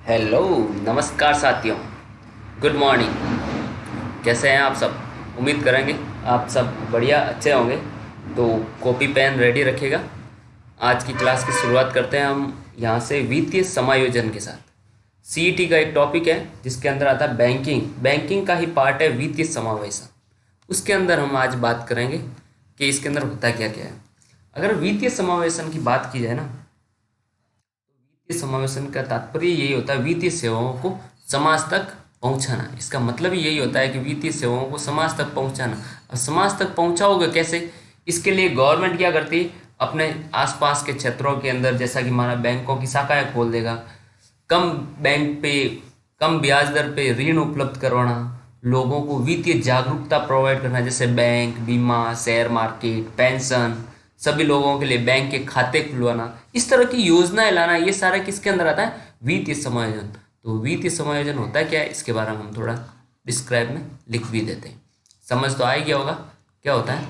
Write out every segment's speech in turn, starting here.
Hello. नमस्कार साथियों। Good morning. कैसे हैं आप सब? उम्मीद करेंगे आप सब बढ़िया अच्छे होंगे। तो कॉपी पेन रेडी रखिएगा। आज की क्लास की शुरुआत करते हैं हम यहाँ से वित्तीय समायोजन के साथ। सीईटी का एक टॉपिक है जिसके अंदर आता है बैंकिंग। बैंकिंग का ही पार्ट है वित्तीय समावेशन। उसके अंदर हम आज बात करेंगे कि इसके अंदर होता क्या क्या है। अगर वित्तीय समावेशन की बात की जाए ना, वित्तीय समावेशन का तात्पर्य यही होता है वित्तीय सेवाओं को समाज तक पहुंचाना। इसका मतलब ही यही होता है कि वित्तीय सेवाओं को समाज तक पहुंचाना। अब समाज तक पहुंचाओगे कैसे? इसके लिए गवर्नमेंट क्या करती है, अपने आसपास के क्षेत्रों के अंदर जैसा कि हमारा बैंकों की शाखाएं खोल देगा, कम बैंक पे कम ब्याज दर पे ऋण उपलब्ध करवाना, लोगों को वित्तीय जागरूकता प्रोवाइड करना, जैसे बैंक, बीमा, शेयर मार्केट, पेंशन, सभी लोगों के लिए बैंक के खाते खुलवाना, इस तरह की योजनाएं लाना, ये सारा किसके अंदर आता है? वित्तीय समायोजन। तो वित्तीय समायोजन होता है क्या है, इसके बारे में हम थोड़ा डिस्क्राइब में लिख भी देते हैं। समझ तो आ ही गया होगा क्या होता है,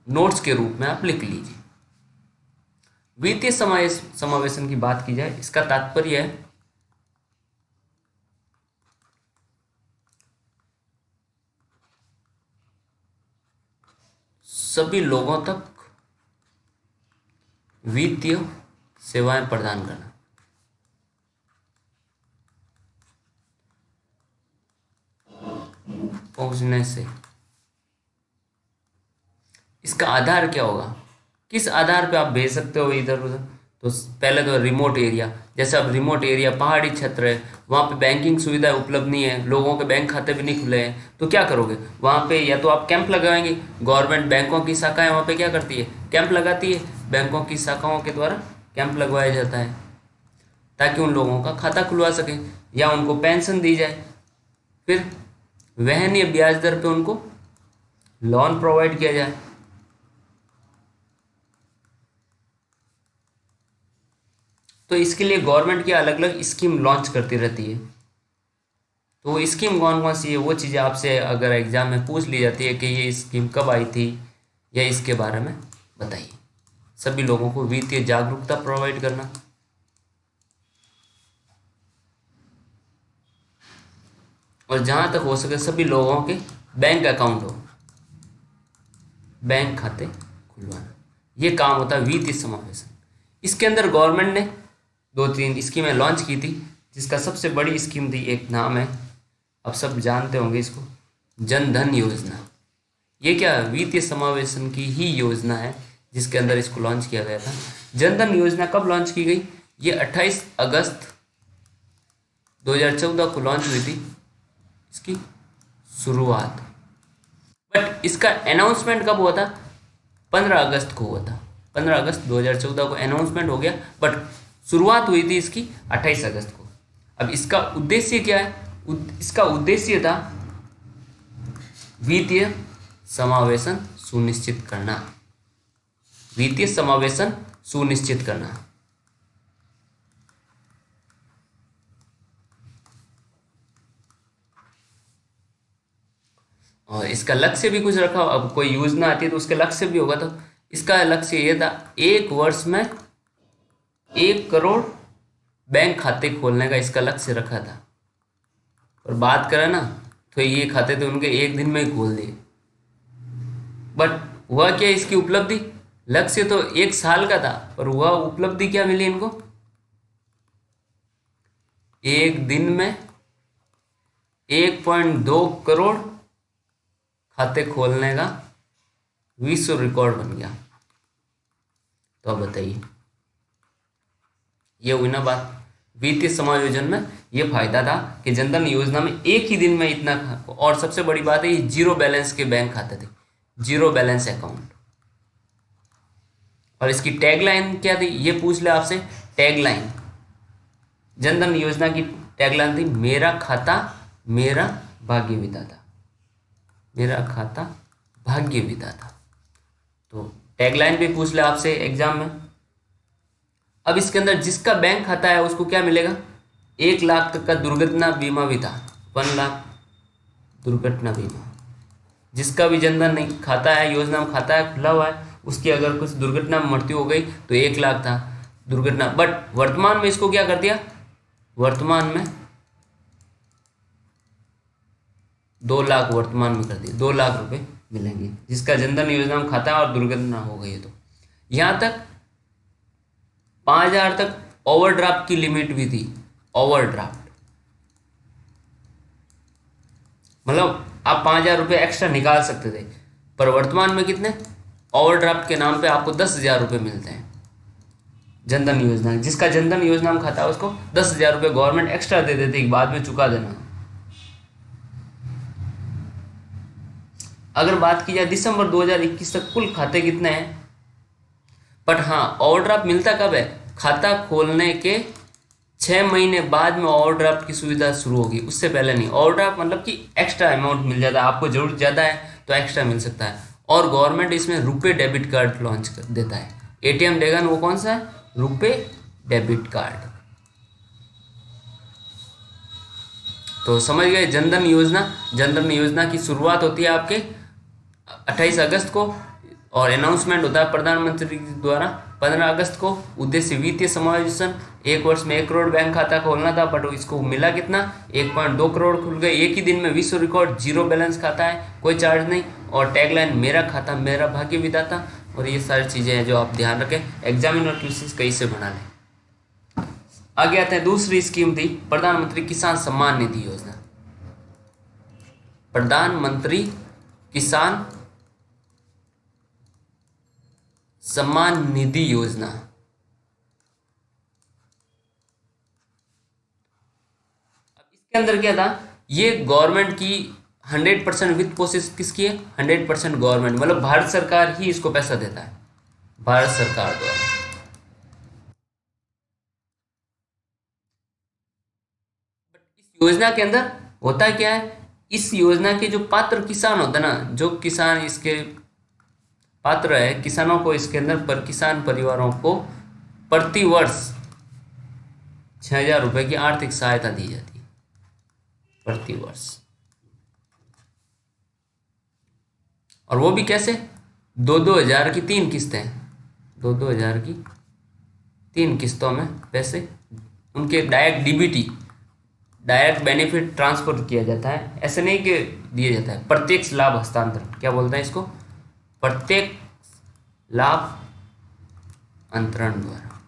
नोट्स के रूप में आप लिख लीजिए। वित्तीय समावेशन की बात की जाए, इसका तात्पर्य है सभी लोगों तक वित्तीय सेवाएं प्रदान करना। पहुंचने से इसका आधार क्या होगा, किस आधार पे आप भेज सकते हो इधर उधर? तो पहले तो रिमोट एरिया, जैसे अब रिमोट एरिया पहाड़ी क्षेत्र है, वहाँ पे बैंकिंग सुविधा उपलब्ध नहीं है, लोगों के बैंक खाते भी नहीं खुले हैं, तो क्या करोगे वहाँ पे? या तो आप कैंप लगाएंगे। गवर्नमेंट बैंकों की शाखाएं वहाँ पे क्या करती है, कैंप लगाती है। बैंकों की शाखाओं के द्वारा कैंप लगवाया जाता है ताकि उन लोगों का खाता खुलवा सकें या उनको पेंशन दी जाए। फिर वहनीय ब्याज दर पे उनको लोन प्रोवाइड किया जाए। तो इसके लिए गवर्नमेंट की अलग अलग स्कीम लॉन्च करती रहती है। तो वो स्कीम कौन कौन सी है, वो चीज़ें आपसे अगर एग्जाम में पूछ ली जाती है कि ये स्कीम कब आई थी या इसके बारे में बताइए। सभी लोगों को वित्तीय जागरूकता प्रोवाइड करना, और जहाँ तक हो सके सभी लोगों के बैंक अकाउंट हो, बैंक खाते खुलवाना, ये काम होता है वित्तीय समावेशन। इसके अंदर गवर्नमेंट ने दो तीन स्कीमें लॉन्च की थी, जिसका सबसे बड़ी स्कीम थी, एक नाम है, अब सब जानते होंगे इसको, जन धन योजना। ये क्या वित्तीय समावेशन की ही योजना है जिसके अंदर इसको लॉन्च किया गया था। जन धन योजना कब लॉन्च की गई? ये 28 अगस्त 2014 को लॉन्च हुई थी इसकी शुरुआत। बट इसका अनाउंसमेंट कब हुआ था? 15 अगस्त को हुआ था। 15 अगस्त 2014 को अनाउंसमेंट हो गया, बट शुरुआत हुई थी इसकी 28 अगस्त को। अब इसका उद्देश्य क्या है? इसका उद्देश्य था वित्तीय समावेशन सुनिश्चित करना। वित्तीय समावेशन सुनिश्चित करना। और इसका लक्ष्य भी कुछ रखा। अब कोई योजना आती है तो उसके लक्ष्य भी होगा। तो इसका लक्ष्य ये था, एक वर्ष में 1 करोड़ बैंक खाते खोलने का इसका लक्ष्य रखा था। और बात करें ना, तो ये खाते तो उनके एक दिन में ही खोल दिए। बट हुआ क्या इसकी उपलब्धि? लक्ष्य तो 1 साल का था, पर हुआ उपलब्धि क्या मिली इनको? एक दिन में 1.2 करोड़ खाते खोलने का विश्व रिकॉर्ड बन गया। तो अब बताइए, ये हुई ना बात। वित्तीय समायोजन में ये फायदा था कि जनधन योजना में एक ही दिन में इतना और सबसे बड़ी बात है, ये जीरो बैलेंस के बैंक खाते थे, जीरो बैलेंस अकाउंट। और इसकी टैगलाइन क्या थी, ये पूछ ले आपसे। टैगलाइन जनधन योजना की टैगलाइन थी, मेरा खाता मेरा भाग्य विधाता। मेरा खाता भाग्य विधाता। तो टैगलाइन भी पूछ ले आपसे एग्जाम में। अब इसके अंदर जिसका बैंक खाता है उसको क्या मिलेगा? 1 लाख तक का दुर्घटना बीमा भी था। 1 लाख दुर्घटना बीमा। जिसका भी जनधन नहीं खाता है, योजना में खाता है, खुला हुआ है, उसकी अगर कुछ दुर्घटना में मृत्यु हो गई तो 1 लाख था दुर्घटना। बट वर्तमान में इसको क्या कर दिया, वर्तमान में 2 लाख वर्तमान में कर दिए, 2 लाख रुपए मिलेंगे जिसका जनधन योजना में खाता है और दुर्घटना हो गई है तो। यहाँ तक 5,000 तक ओवरड्राफ्ट की लिमिट भी थी। ओवरड्राफ्ट मतलब आप 5,000 रुपये एक्स्ट्रा निकाल सकते थे, पर वर्तमान में कितने, ओवरड्राफ्ट के नाम पे आपको 10,000 रुपये मिलते हैं जनधन योजना। जिसका जनधन योजना में खाता है उसको 10,000 रुपये गवर्नमेंट एक्स्ट्रा दे देती है, बाद में चुका देना। अगर बात की जाए दिसंबर 2021 तक कुल खाते कितने हैं, बट हाँ ओवरड्राफ्ट मिलता कब है, खाता खोलने के 6 महीने बाद में ओवरड्राफ्ट की सुविधा शुरू होगी, उससे पहले नहीं। ओवरड्राफ्ट मतलब कि एक्स्ट्रा अमाउंट मिल जाता है, आपको जरूरत ज़्यादा है तो एक्स्ट्रा मिल सकता है। और गवर्नमेंट इसमें रुपे डेबिट कार्ड लॉन्च कर देता है, एटीएम देगा वो कौन सा है, रुपे डेबिट कार्ड। तो समझ गए जनधन योजना। जनधन योजना की शुरुआत होती है आपके 28 अगस्त को और अनाउंसमेंट होता है प्रधानमंत्री द्वारा 15 अगस्त को। उद्देश्य वित्तीय समावेशन, 1 वर्ष में 1 करोड़ बैंक खाता खोलना था, बट इसको मिला कितना, 1.2 करोड़ खुल गए एक ही दिन में। विश्व रिकॉर्ड, 0 बैलेंस खाता है, कोई चार्ज नहीं। और टैगलाइन मेरा खाता मेरा भाग्य विधाता। और ये सारी चीज़ें हैं जो आप ध्यान रखें, एग्जामिनर क्वेश्चन कहीं से बना लें। आगे आते हैं, दूसरी स्कीम थी प्रधानमंत्री किसान सम्मान निधि योजना। प्रधानमंत्री किसान सम्मान निधि योजना, अब इसके अंदर क्या था, ये गवर्नमेंट की 100% वित्त पोषित किसकी है, 100% गवर्नमेंट, मतलब भारत सरकार ही इसको पैसा देता है, भारत सरकार द्वारा। इस योजना के अंदर होता क्या है, इस योजना के जो पात्र किसान होते हैं ना, जो किसान इसके पात्र है, किसानों को इसके अंदर पर किसान परिवारों को प्रति वर्ष 6,000 रुपये की आर्थिक सहायता दी जाती है प्रति वर्ष। और वो भी कैसे, 2-2 हज़ार की 3 किस्तें, 2-2 हज़ार की 3 किस्तों में पैसे उनके direct DBT, direct benefit transfer किया जाता है। ऐसे नहीं कि दिया जाता है, प्रत्यक्ष लाभ हस्तांतरण, क्या बोलते हैं इसको, प्रत्येक लाभ अंतरण द्वारा।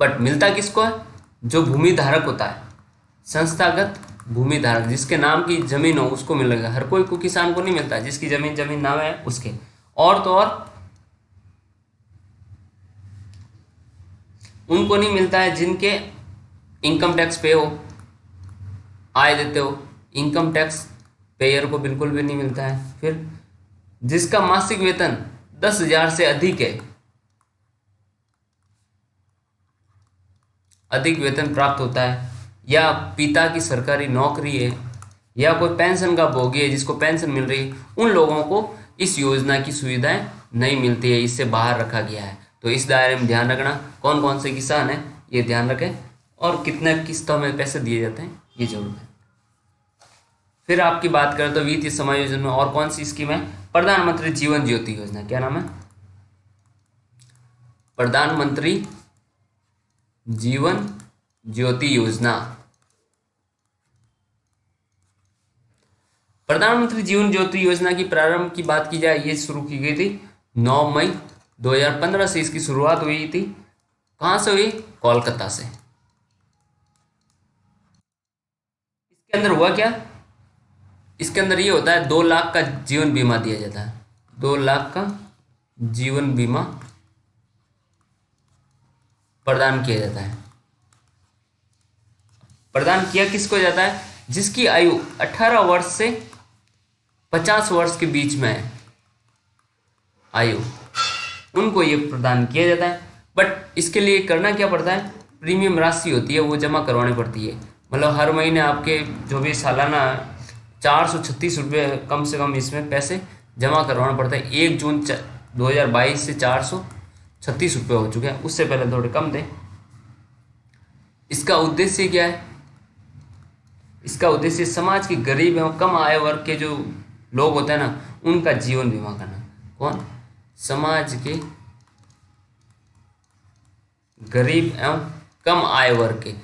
बट मिलता किसको है, जो भूमि धारक होता है, संस्थागत भूमि धारक, जिसके नाम की जमीन हो उसको मिलेगा। हर कोई को किसान को नहीं मिलता, जिसकी जमीन नाम है उसके। और तो और उनको नहीं मिलता है जिनके इनकम टैक्स पे हो, आय देते हो, इनकम टैक्स पेयर को बिल्कुल भी नहीं मिलता है। फिर जिसका मासिक वेतन 10,000 से अधिक है, अधिक वेतन प्राप्त होता है, या पिता की सरकारी नौकरी है, या कोई पेंशन का भोगी है जिसको पेंशन मिल रही है, उन लोगों को इस योजना की सुविधाएं नहीं मिलती है, इससे बाहर रखा गया है। तो इस दायरे में ध्यान रखना कौन कौन से किसान हैं, ये ध्यान रखें, और कितने किस्तों में पैसे दिए जाते हैं ये जरूर है। फिर आपकी बात करें तो वित्तीय समायोजन में और कौन सी स्कीम है, प्रधानमंत्री जीवन ज्योति योजना। क्या नाम है, प्रधानमंत्री जीवन ज्योति योजना। प्रधानमंत्री जीवन ज्योति योजना की प्रारंभ की बात की जाए, ये शुरू की गई थी 9 मई 2015 से इसकी शुरुआत हुई थी। कहाँ से हुई, कोलकाता से। इसके अंदर हुआ क्या, इसके अंदर ये होता है 2 लाख का जीवन बीमा दिया जाता है, 2 लाख का जीवन बीमा प्रदान किया जाता है। प्रदान किया किसको जाता है, जिसकी आयु 18 वर्ष से 50 वर्ष के बीच में है आयु, उनको ये प्रदान किया जाता है। बट इसके लिए करना क्या पड़ता है, प्रीमियम राशि होती है वो जमा करवानी पड़ती है। मतलब हर महीने आपके जो भी सालाना 436 रुपये कम से कम इसमें पैसे जमा करवाना पड़ता है। 1 जून 2022 से 436 रुपये हो चुके हैं, उससे पहले थोड़े कम थे। इसका उद्देश्य क्या है, इसका उद्देश्य समाज के गरीब एवं कम आय वर्ग के जो लोग होते हैं ना, उनका जीवन बीमा करना। कौन, समाज के गरीब एवं कम आय वर्ग के,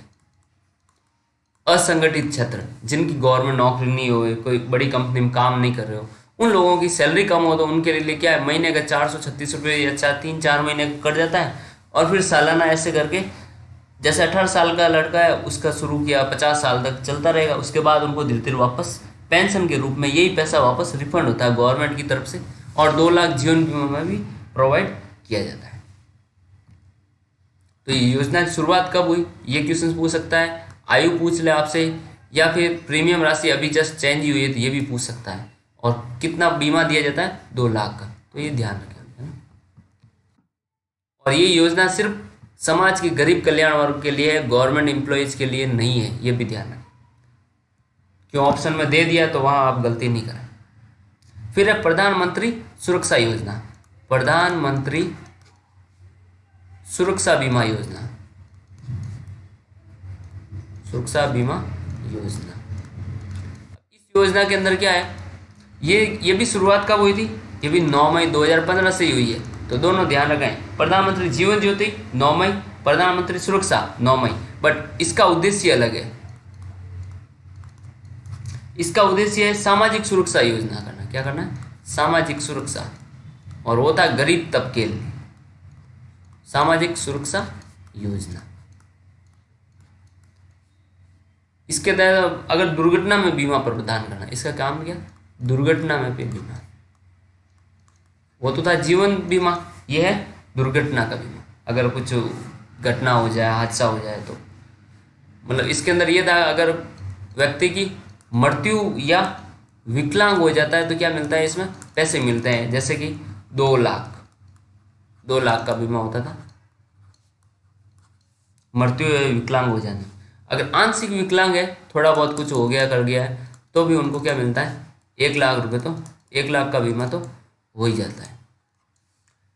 असंगठित क्षेत्र, जिनकी गवर्नमेंट नौकरी नहीं हो, कोई बड़ी कंपनी में काम नहीं कर रहे हो, उन लोगों की सैलरी कम हो तो उनके लिए क्या है, महीने का 436 रुपये या 3-4 महीने का कट जाता है। और फिर सालाना ऐसे करके, जैसे 18 साल का लड़का है उसका शुरू किया, 50 साल तक चलता रहेगा, उसके बाद उनको धीरे धीरे वापस पेंशन के रूप में यही पैसा वापस रिफंड होता है गवर्नमेंट की तरफ से। और 2 लाख जीवन बीमा में भी प्रोवाइड किया जाता है। तो ये योजना की शुरुआत कब हुई, ये क्वेश्चन पूछ सकता है, आयु पूछ ले आपसे, या फिर प्रीमियम राशि अभी जस्ट चेंज हुई है तो ये भी पूछ सकता है, और कितना बीमा दिया जाता है, 2 लाख का। तो ये ध्यान रखें, है ना। और ये योजना सिर्फ समाज के गरीब कल्याण वर्ग के लिए है, गवर्नमेंट एम्प्लॉयज़ के लिए नहीं है, ये भी ध्यान रखें। क्यों ऑप्शन में दे दिया तो वहाँ आप गलती नहीं करें। फिर है प्रधानमंत्री सुरक्षा योजना, प्रधानमंत्री सुरक्षा बीमा योजना, सुरक्षा बीमा योजना। इस योजना के अंदर क्या है, ये भी शुरुआत कब हुई थी, ये भी 9 मई 2015 से ही हुई है। तो दोनों ध्यान रखें, प्रधानमंत्री जीवन ज्योति 9 मई, प्रधानमंत्री सुरक्षा 9 मई, बट इसका उद्देश्य अलग है। इसका उद्देश्य है सामाजिक सुरक्षा योजना करना। क्या करना है, सामाजिक सुरक्षा, और वो था गरीब तबके के लिए, सामाजिक सुरक्षा योजना। इसके तहत अगर दुर्घटना में बीमा प्रदान करना, इसका काम क्या, दुर्घटना में भी बीमा। वो तो था जीवन बीमा, ये है दुर्घटना का बीमा। अगर कुछ घटना हो जाए, हादसा हो जाए तो मतलब इसके अंदर ये था, अगर व्यक्ति की मृत्यु या विकलांग हो जाता है तो क्या मिलता है, इसमें पैसे मिलते हैं। जैसे कि 2 लाख का बीमा होता था मृत्यु या विकलांग हो जाने। अगर आंशिक विकलांग है, थोड़ा बहुत कुछ हो गया कर गया है, तो भी उनको क्या मिलता है, 1 लाख रुपए। तो 1 लाख का बीमा तो हो ही जाता है।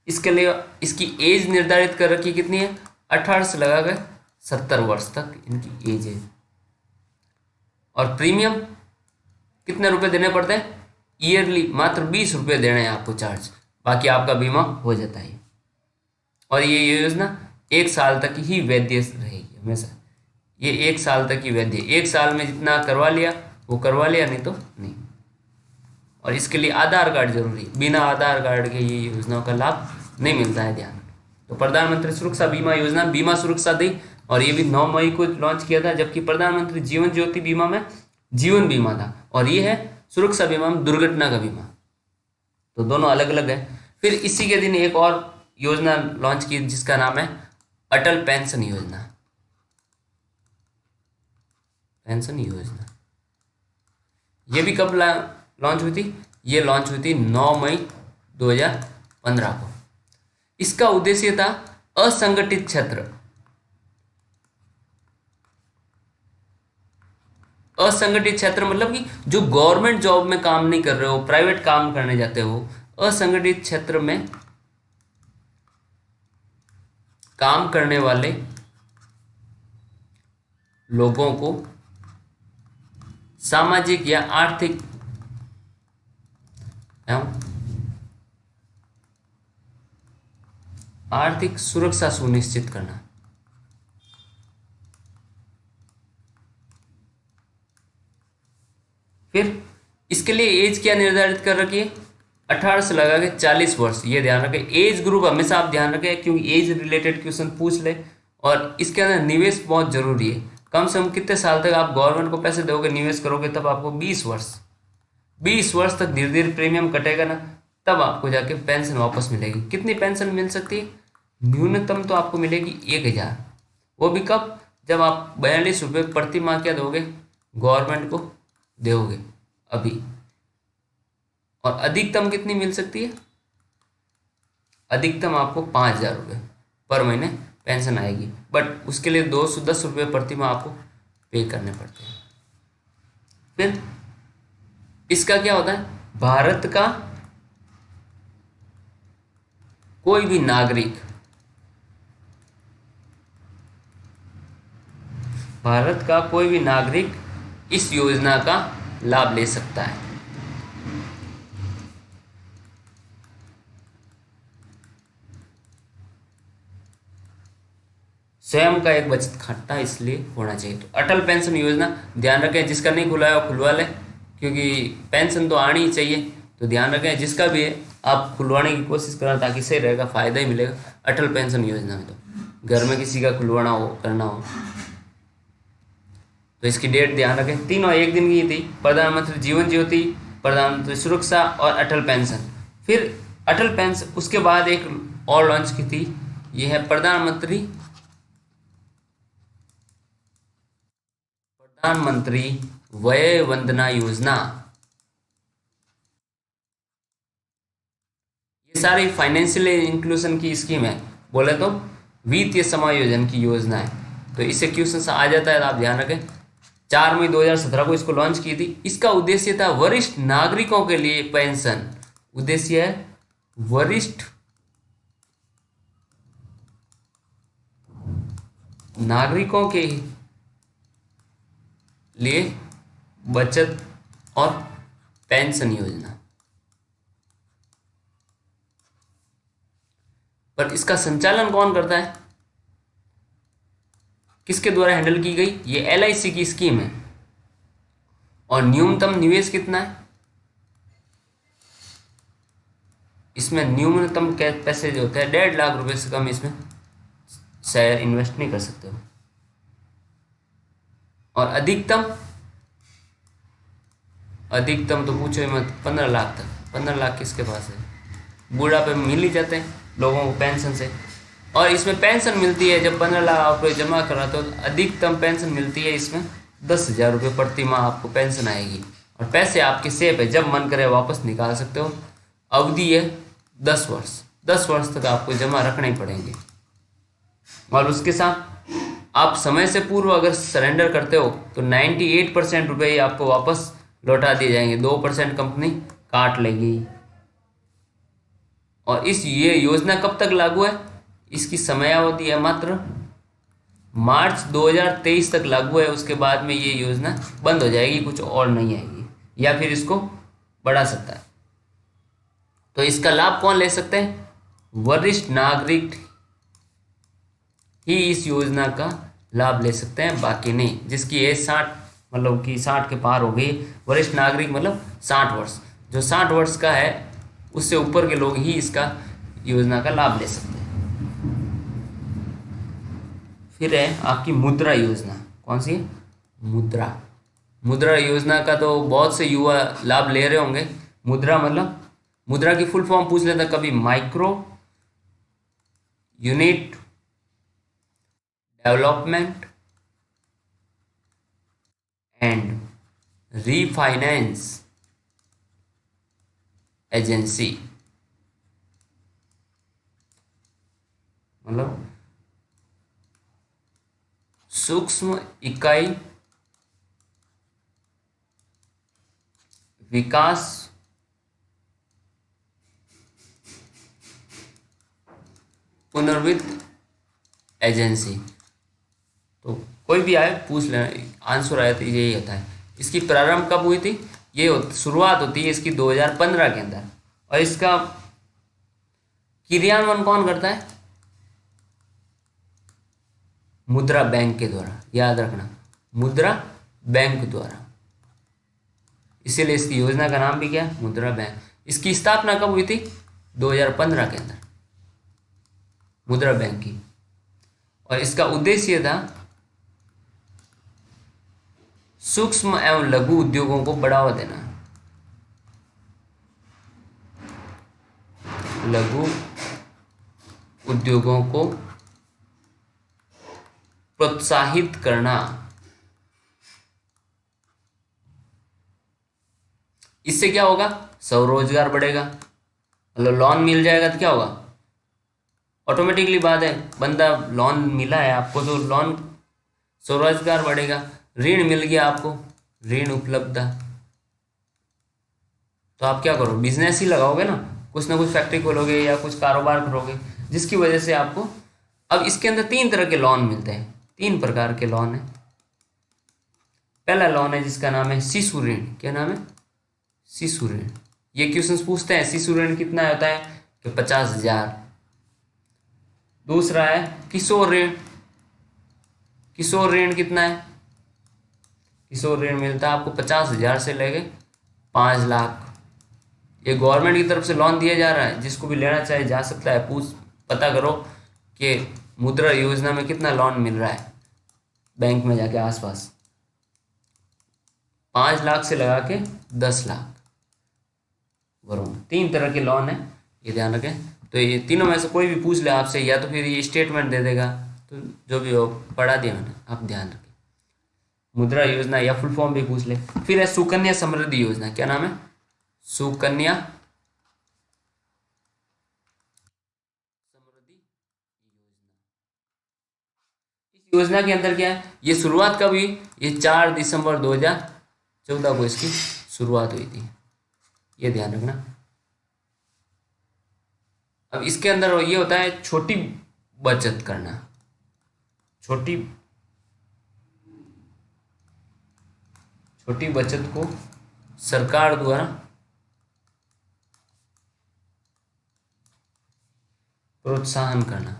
इसके लिए इसकी एज निर्धारित कर रखी कितनी है, 18 से लगा कर 70 वर्ष तक इनकी एज है। और प्रीमियम कितने रुपए देने पड़ते हैं, ईयरली मात्र 20 रुपये देने हैं आपको चार्ज, बाकी आपका बीमा हो जाता है। और ये योजना 1 साल तक ही वैध रहेगी हमेशा। ये 1 साल तक ही वैध है, 1 साल में जितना करवा लिया वो करवा लिया, नहीं तो नहीं। और इसके लिए आधार कार्ड जरूरी, बिना आधार कार्ड के ये योजनाओं का लाभ नहीं मिलता है, ध्यान। तो प्रधानमंत्री सुरक्षा बीमा योजना बीमा सुरक्षा दी, और ये भी 9 मई को लॉन्च किया था। जबकि प्रधानमंत्री जीवन ज्योति बीमा में जीवन बीमा था, और ये है सुरक्षा बीमा में दुर्घटना का बीमा। तो दोनों अलग अलग है। फिर इसी के दिन एक और योजना लॉन्च की जिसका नाम है अटल पेंशन योजना, पेंशन योजना। ये भी कब लॉन्च हुई थी, ये लॉन्च हुई थी 9 मई 2015 को। इसका उद्देश्य था असंगठित क्षेत्र, असंगठित क्षेत्र मतलब कि जो गवर्नमेंट जॉब में काम नहीं कर रहे हो, प्राइवेट काम करने जाते हो, असंगठित क्षेत्र में काम करने वाले लोगों को सामाजिक या आर्थिक एवं आर्थिक सुरक्षा सुनिश्चित करना। फिर इसके लिए एज क्या निर्धारित कर रखी है, 18 से लगा के 40 वर्ष। ये ध्यान रखें, एज ग्रुप हमेशा आप ध्यान रखें, क्योंकि एज रिलेटेड क्वेश्चन पूछ ले। और इसके अंदर निवेश बहुत जरूरी है। कम से कम कितने साल तक आप गवर्नमेंट को पैसे दोगे, निवेश करोगे, तब आपको 20 वर्ष तक धीरे धीरे प्रीमियम कटेगा ना, तब आपको जाके पेंशन वापस मिलेगी। कितनी पेंशन मिल सकती है, न्यूनतम तो आपको मिलेगी 1000। वो भी कब, जब आप 42 रुपये प्रति माह क्या दोगे गवर्नमेंट को, दोगे अभी। और अधिकतम कितनी मिल सकती है, अधिकतम आपको 5000 रुपये पर महीने पेंशन आएगी, बट उसके लिए 210 रुपये प्रति माह आपको पे करने पड़ते हैं। फिर इसका क्या होता है, भारत का कोई भी नागरिक, भारत का कोई भी नागरिक इस योजना का लाभ ले सकता है। स्वयं का एक बचत खाता इसलिए होना चाहिए। तो अटल पेंशन योजना ध्यान रखें, जिसका नहीं खुला है वो खुलवा लें, क्योंकि पेंशन तो आनी ही चाहिए। तो ध्यान रखें जिसका भी है आप खुलवाने की कोशिश करें, ताकि सही रहेगा, फ़ायदा ही मिलेगा अटल पेंशन योजना में। तो घर में किसी का खुलवाना हो, करना हो तो इसकी डेट ध्यान रखें। तीनों एक दिन की थी, प्रधानमंत्री जीवन ज्योति, प्रधानमंत्री सुरक्षा और अटल पेंशन। फिर अटल पेंशन उसके बाद एक और लॉन्च की थी, ये है प्रधानमंत्री वय वंदना योजना। ये सारी फाइनेंशियल इंक्लूजन की स्कीम है, बोले तो वित्तीय समायोजन की योजना है। तो इससे क्वेश्चन आ जाता है, तो आप ध्यान रखें। 4 मई 2017 को इसको लॉन्च की थी। इसका उद्देश्य था वरिष्ठ नागरिकों के लिए पेंशन। उद्देश्य है वरिष्ठ नागरिकों के लिए बचत और पेंशन योजना। पर इसका संचालन कौन करता है, किसके द्वारा हैंडल की गई? ये एलआईसी की स्कीम है। और न्यूनतम निवेश कितना है इसमें? न्यूनतम पैसे जो होते हैं 1.5 लाख रुपए से कम इसमें शेयर इन्वेस्ट नहीं कर सकते हो। और अधिकतम तो पूछो ही मत, 15 लाख तक। 15 लाख किसके पास है? बुढ़ापे में मिल ही जाते हैं लोगों को पेंशन से। और इसमें पेंशन मिलती है, जब 15 लाख रुपये जमा कराते हो तो अधिकतम पेंशन मिलती है इसमें 10,000 रुपये प्रति माह आपको पेंशन आएगी। और पैसे आपके सेफ है, जब मन करे वापस निकाल सकते हो। अवधि है 10 वर्ष। 10 वर्ष तक आपको जमा रखने ही पड़ेंगे। और उसके साथ आप समय से पूर्व अगर सरेंडर करते हो तो 98% रुपये ही आपको वापस लौटा दिए जाएंगे। 2% कंपनी काट लेगी। और ये योजना कब तक लागू है? इसकी समयावधि है मात्र मार्च 2023 तक लागू है। उसके बाद में ये योजना बंद हो जाएगी, कुछ और नहीं आएगी, या फिर इसको बढ़ा सकता है। तो इसका लाभ कौन ले सकते हैं? वरिष्ठ नागरिक ही इस योजना का लाभ ले सकते हैं, बाकी नहीं। जिसकी एज 60 मतलब कि 60 के पार हो गई, वरिष्ठ नागरिक मतलब 60 वर्ष, जो 60 वर्ष का है उससे ऊपर के लोग ही इसका योजना का लाभ ले सकते हैं। फिर है आपकी मुद्रा योजना। कौन सी? मुद्रा योजना का तो बहुत से युवा लाभ ले रहे होंगे। मुद्रा मतलब, मुद्रा की फुल फॉर्म पूछ लेता कभी, micro unit development and refinance agency. मतलब सूक्ष्म इकाई विकास पुनर्वित्त एजेंसी। तो कोई भी आए पूछ लेना, आंसर आया तो यही होता है। इसकी प्रारंभ कब हुई थी? शुरुआत होती है इसकी 2015 के अंदर। और इसका क्रियान्वयन कौन करता है? मुद्रा बैंक के द्वारा। याद रखना, मुद्रा बैंक द्वारा। इसीलिए इसकी योजना का नाम भी क्या है? मुद्रा बैंक। इसकी स्थापना कब हुई थी? 2015 के अंदर, मुद्रा बैंक की। और इसका उद्देश्य था सूक्ष्म एवं लघु उद्योगों को बढ़ावा देना। लघु उद्योगों को प्रोत्साहित करना। इससे क्या होगा? स्वरोजगार बढ़ेगा। मतलब लोन मिल जाएगा तो क्या होगा? ऑटोमेटिकली बात है, बंदा लोन मिला है आपको तो लोन, स्वरोजगार बढ़ेगा। ऋण मिल गया आपको, ऋण उपलब्धता, तो आप क्या करो? बिजनेस ही लगाओगे ना, कुछ ना कुछ फैक्ट्री खोलोगे या कुछ कारोबार करोगे, जिसकी वजह से आपको। अब इसके अंदर 3 तरह के लोन मिलते हैं, 3 प्रकार के लोन है। पहला लोन है जिसका नाम है शिशु ऋण। क्या नाम है? शिशु ऋण। ये क्वेश्चन पूछते हैं शिशु ऋण कितना होता है कि 50,000। दूसरा है किशोर ऋण, किशोर ऋण कितना है? किशोर ऋण मिलता है आपको 50,000 से लेके 5 लाख। ये गवर्नमेंट की तरफ से लोन दिया जा रहा है, जिसको भी लेना चाहे जा सकता है। पता करो कि मुद्रा योजना में कितना लोन मिल रहा है बैंक में जाके आसपास। 5 लाख से लगा के 10 लाख वरुण, 3 तरह के लोन है, ये ध्यान रखें। तो ये तीनों में से कोई भी पूछ ले आपसे, या तो फिर ये स्टेटमेंट दे देगा, तो जो भी हो पढ़ा दिया मैंने, आप ध्यान रखें। मुद्रा योजना या फुल फॉर्म भी पूछ ले। फिर है सुकन्या समृद्धि योजना, क्या नाम है? सुकन्या समृद्धि योजना। इस योजना के अंदर क्या है, ये शुरुआत कब हुई? ये 4 दिसंबर 2014 को इसकी शुरुआत हुई थी, ये ध्यान रखना। अब इसके अंदर ये होता है छोटी बचत करना, छोटी बचत को सरकार द्वारा प्रोत्साहन करना।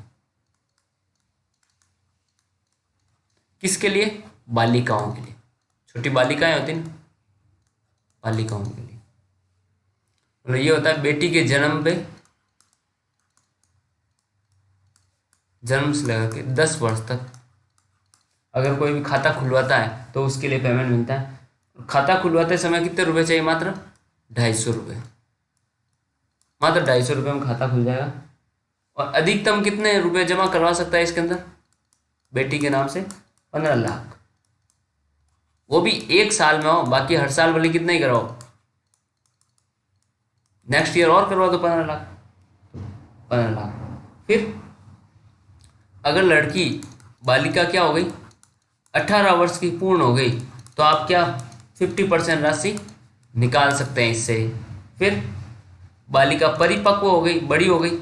किसके लिए? बालिकाओं के लिए। छोटी बालिकाएं होती हैं, बालिकाओं के लिए। और ये होता है बेटी के जन्म से लेकर के 10 वर्ष तक अगर कोई भी खाता खुलवाता है तो उसके लिए पेमेंट मिलता है। खाता खुलवाते समय कितने रुपए चाहिए? मात्र 250 रुपये। मात्र 250 रुपये में खाता खुल जाएगा। और अधिकतम कितने रुपए जमा करवा सकता है इसके अंदर बेटी के नाम से? 15 लाख। वो भी 1 साल में हो, बाकी हर साल वाली कितना ही कराओ, नेक्स्ट ईयर और करवा दो 15 लाख। 15 लाख। फिर अगर लड़की बालिका क्या हो गई, 18 वर्ष की पूर्ण हो गई, तो आप क्या 50% राशि निकाल सकते हैं इससे। फिर बालिका परिपक्व हो गई, बड़ी हो गई,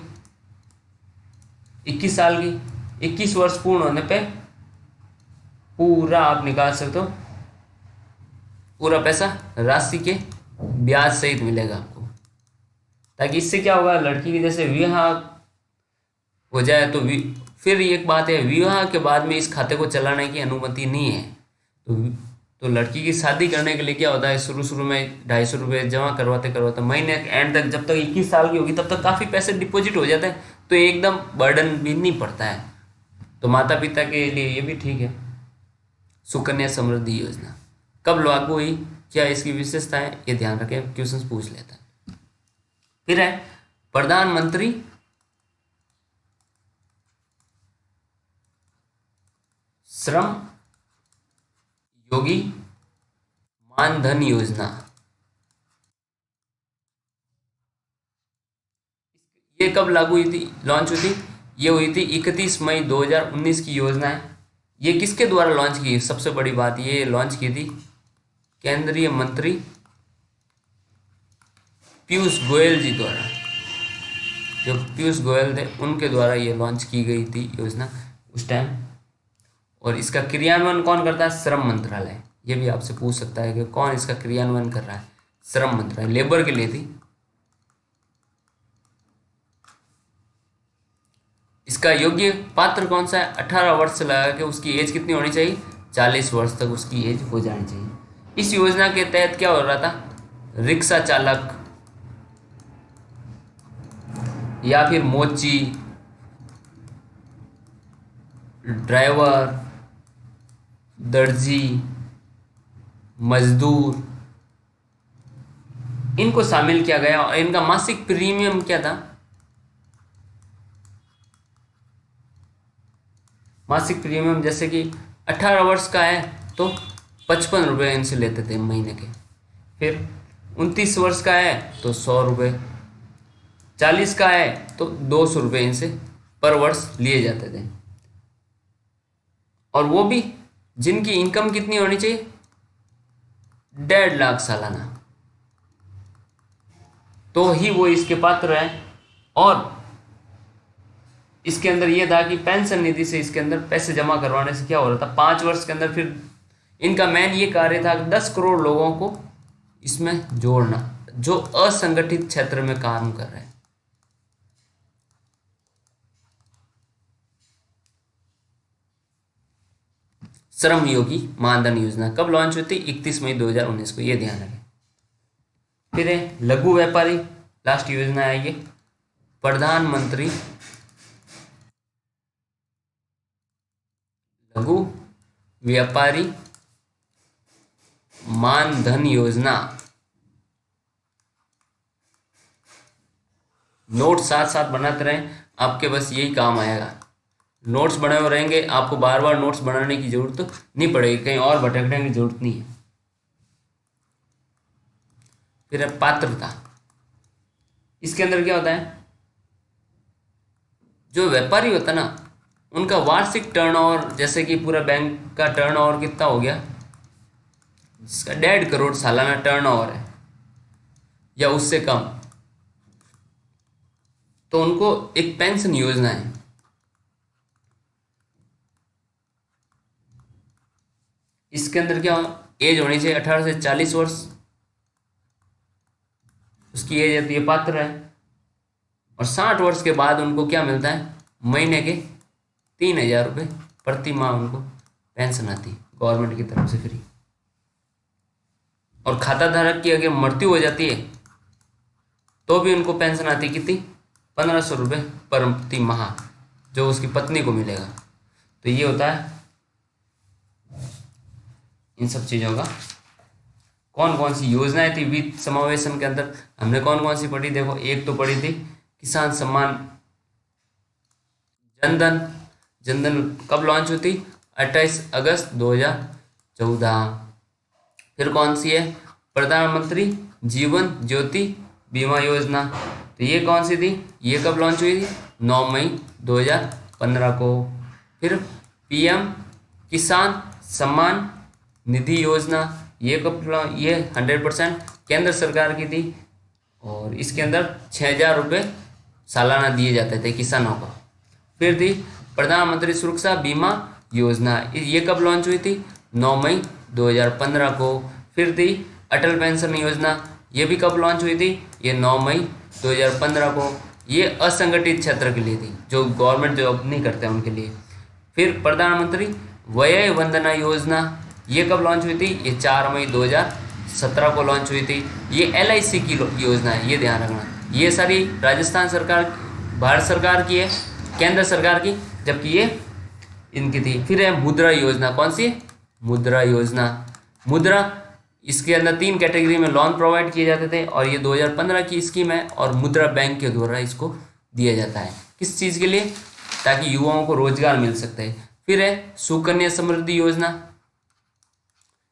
21 साल की, 21 वर्ष पूर्ण होने पे पूरा आप निकाल सकते हो, पूरा पैसा राशि के ब्याज सहित मिलेगा आपको। ताकि इससे क्या होगा, लड़की की जैसे विवाह हो जाए तो फिर एक बात है, विवाह के बाद में इस खाते को चलाने की अनुमति नहीं है। तो लड़की की शादी करने के लिए क्या होता है, शुरू में 250 रुपये जमा करवाते महीने के एंड तक, जब तक 21 साल की होगी तब तक काफ़ी पैसे डिपॉजिट हो जाते हैं, तो एकदम बर्डन भी नहीं पड़ता है। तो माता पिता के लिए ये भी ठीक है। सुकन्या समृद्धि योजना कब लागू हुई, क्या इसकी विशेषताएं, ये ध्यान रखें, क्वेश्चन पूछ लेता है। फिर है प्रधानमंत्री श्रम योगी मानधन योजना। ये कब लागू हुई थी, लॉन्च हुई थी? ये हुई थी 31 मई 2019 की योजना है। ये किसके द्वारा लॉन्च की? सबसे बड़ी बात, ये लॉन्च की थी केंद्रीय मंत्री पीयूष गोयल जी द्वारा। जो पीयूष गोयल थे उनके द्वारा ये लॉन्च की गई थी योजना उस टाइम। और इसका क्रियान्वयन कौन करता है? श्रम मंत्रालय। ये भी आपसे पूछ सकता है कि कौन इसका क्रियान्वयन कर रहा है? श्रम मंत्रालय, लेबर के लिए थी। इसका योग्य पात्र कौन सा है? 18 वर्ष से लगा के उसकी एज कितनी होनी चाहिए? 40 वर्ष तक उसकी एज हो जानी चाहिए। इस योजना के तहत क्या हो रहा था, रिक्शा चालक या फिर मोची, ड्राइवर, दर्जी, मजदूर, इनको शामिल किया गया। और इनका मासिक प्रीमियम क्या था? मासिक प्रीमियम जैसे कि 18 वर्ष का है तो 55 रुपये इनसे लेते थे महीने के। फिर 29 वर्ष का है तो 100 रुपये, 40 का है तो 200 रुपये इनसे पर वर्ष लिए जाते थे। और वो भी जिनकी इनकम कितनी होनी चाहिए? 1.5 लाख सालाना, तो ही वो इसके पात्र हैं। और इसके अंदर ये था कि पेंशन निधि से इसके अंदर पैसे जमा करवाने से क्या हो रहा था, 5 वर्ष के अंदर फिर इनका मेन ये कार्य था कि 10 करोड़ लोगों को इसमें जोड़ना जो असंगठित क्षेत्र में काम कर रहे हैं। श्रम योगी मानधन योजना कब लॉन्च हुई थी? 31 मई 2019 को, ये ध्यान रखें। फिर है लघु व्यापारी, लास्ट योजना है ये, प्रधानमंत्री लघु व्यापारी मानधन योजना। नोट साथ साथ बनाते रहें, आपके बस यही काम आएगा। नोट्स बने हुए रहेंगे, आपको बार बार नोट्स बनाने की जरूरत नहीं पड़ेगी, कहीं और भटकने की जरूरत नहीं है। फिर है पात्रता। इसके अंदर क्या होता है, जो व्यापारी होता है ना, उनका वार्षिक टर्नओवर, जैसे कि पूरा बैंक का टर्नओवर कितना हो गया, जिसका 1.5 करोड़ सालाना टर्नओवर है या उससे कम, तो उनको एक पेंशन योजना है। इसके अंदर क्या एज होनी चाहिए 18 से 40 वर्ष, उसकी एज होती है, पात्र है। और 60 वर्ष के बाद उनको क्या मिलता है, महीने के 3,000 रुपये प्रति माह उनको पेंशन आती है गवर्नमेंट की तरफ से फ्री। और खाता धारक की अगर मृत्यु हो जाती है तो भी उनको पेंशन आती है, कितनी, 1,500 रुपये प्रति माह, जो उसकी पत्नी को मिलेगा। तो ये होता है इन सब चीज़ों का। कौन कौन सी योजनाएं थी वित्त समावेशन के अंदर, हमने कौन कौन सी पढ़ी? देखो, एक तो पढ़ी थी किसान सम्मान जनधन। जनधन कब लॉन्च हुई थी? 28 अगस्त 2014। फिर कौन सी है? प्रधानमंत्री जीवन ज्योति बीमा योजना। तो ये कौन सी थी? ये कब लॉन्च हुई थी? 9 मई 2015 को। फिर पीएम किसान सम्मान निधि योजना, ये कब, ये 100% केंद्र सरकार की थी और इसके अंदर 6,000 रुपये सालाना दिए जाते थे किसानों को। फिर थी प्रधानमंत्री सुरक्षा बीमा योजना, ये कब लॉन्च हुई थी? 9 मई 2015 को। फिर थी अटल पेंशन योजना, ये भी कब लॉन्च हुई थी? ये 9 मई 2015 को। ये असंगठित क्षेत्र के लिए थी, जो गवर्नमेंट जॉब नहीं करते उनके लिए। फिर प्रधानमंत्री वय वंदना योजना, ये कब लॉन्च हुई थी? ये 4 मई 2017 को लॉन्च हुई थी। ये LIC की योजना है, ये ध्यान रखना। ये सारी राजस्थान सरकार, भारत सरकार की है, केंद्र सरकार की, जबकि ये इनकी थी। फिर है मुद्रा योजना, कौन सी है? मुद्रा योजना। मुद्रा, इसके अंदर 3 कैटेगरी में लोन प्रोवाइड किए जाते थे और ये 2015 की स्कीम है और मुद्रा बैंक के द्वारा इसको दिया जाता है। किस चीज़ के लिए? ताकि युवाओं को रोजगार मिल सकता है। फिर है सुकन्या समृद्धि योजना,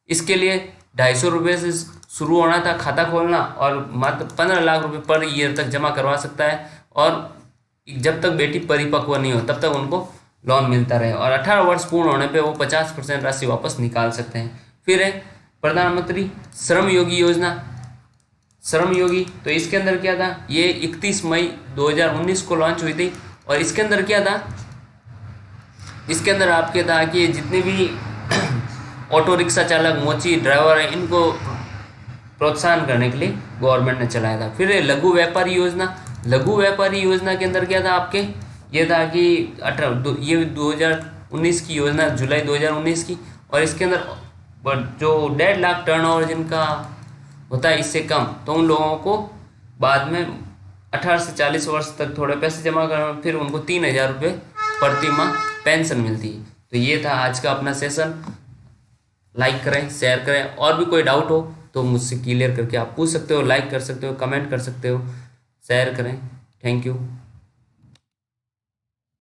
इसके लिए 250 रुपये से शुरू होना था खाता खोलना और मात्र 15 लाख रुपए पर ईयर तक जमा करवा सकता है और जब तक बेटी परिपक्व नहीं हो तब तक उनको लोन मिलता रहे और 18 वर्ष पूर्ण होने पे वो 50% राशि वापस निकाल सकते हैं। फिर है प्रधानमंत्री श्रम योगी योजना। श्रम योगी, तो इसके अंदर क्या था? ये 31 मई 2019 को लॉन्च हुई थी और इसके अंदर क्या था? इसके अंदर आपके था कि जितने भी ऑटो रिक्शा चालक, मोची ड्राइवर हैं, इनको प्रोत्साहन करने के लिए गवर्नमेंट ने चलाया था। फिर लघु व्यापारी योजना। लघु व्यापारी योजना के अंदर क्या था आपके? ये था कि ये 2019 की योजना, जुलाई 2019 की, और इसके अंदर जो 1.5 लाख टर्नओवर जिनका होता है इससे कम, तो उन लोगों को बाद में 18 से 40 वर्ष तक थोड़े पैसे जमा करना, फिर उनको 3,000 रुपये प्रति माह पेंशन मिलती है। तो ये था आज का अपना सेशन। लाइक करें, शेयर करें, और भी कोई डाउट हो तो मुझसे क्लियर करके आप पूछ सकते हो, लाइक कर सकते हो, कमेंट कर सकते हो, शेयर करें। Thank you.